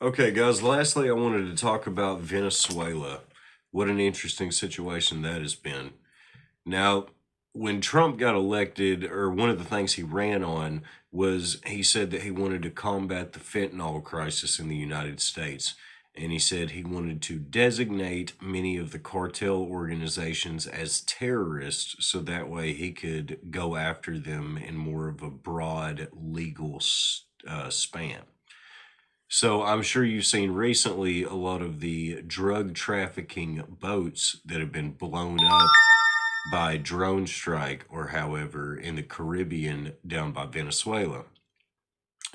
Okay, guys, lastly, I wanted to talk about Venezuela. What an interesting situation that has been. Now, when Trump got elected, or one of the things he ran on was he said that he wanted to combat the fentanyl crisis in the United States. And he said he wanted to designate many of the cartel organizations as terrorists so that way he could go after them in more of a broad legal span. So I'm sure you've seen recently a lot of the drug trafficking boats that have been blown up by drone strike or however in the Caribbean down by Venezuela.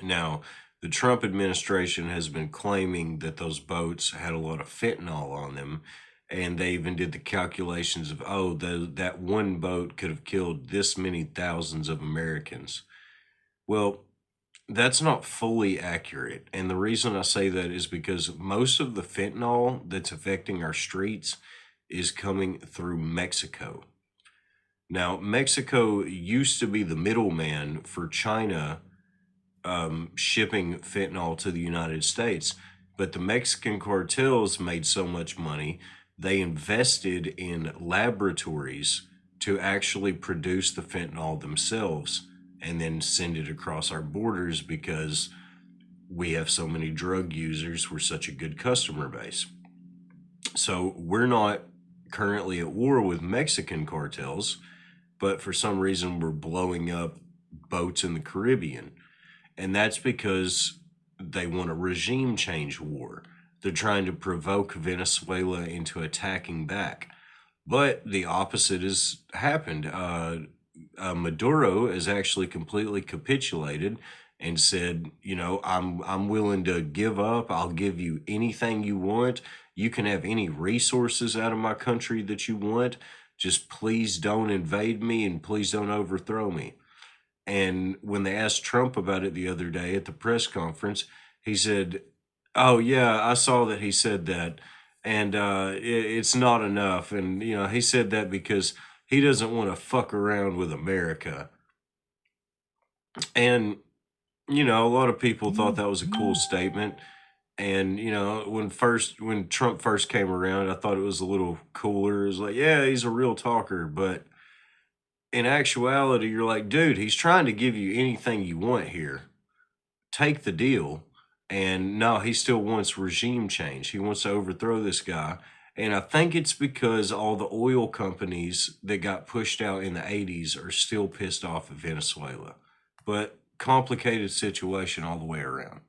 Now, the Trump administration has been claiming that those boats had a lot of fentanyl on them, and they even did the calculations of, oh, that one boat could have killed this many thousands of Americans. Well, that's not fully accurate. And the reason I say that is because most of the fentanyl that's affecting our streets is coming through Mexico. Now, Mexico used to be the middleman for China shipping fentanyl to the United States, but the Mexican cartels made so much money, they invested in laboratories to actually produce the fentanyl themselves and then send it across our borders because we have so many drug users. We're such a good customer base. So we're not currently at war with Mexican cartels, but for some reason we're blowing up boats in the Caribbean. And that's because they want a regime change war. They're trying to provoke Venezuela into attacking back. But the opposite has happened. Maduro has actually completely capitulated and said, you know, I'm willing to give up. I'll give you anything you want. You can have any resources out of my country that you want. Just please don't invade me and please don't overthrow me. And when they asked Trump about it the other day at the press conference, he said, "Oh yeah, I saw that he said that, and it's not enough." And you know, he said that because he doesn't want to fuck around with America. And you know, a lot of people thought that was a cool statement. And you know, when Trump first came around, I thought it was a little cooler. It was like, yeah, he's a real talker, but in actuality, you're like, dude, he's trying to give you anything you want here. Take the deal. And no, he still wants regime change. He wants to overthrow this guy. And I think it's because all the oil companies that got pushed out in the 80s are still pissed off at Venezuela. But complicated situation all the way around.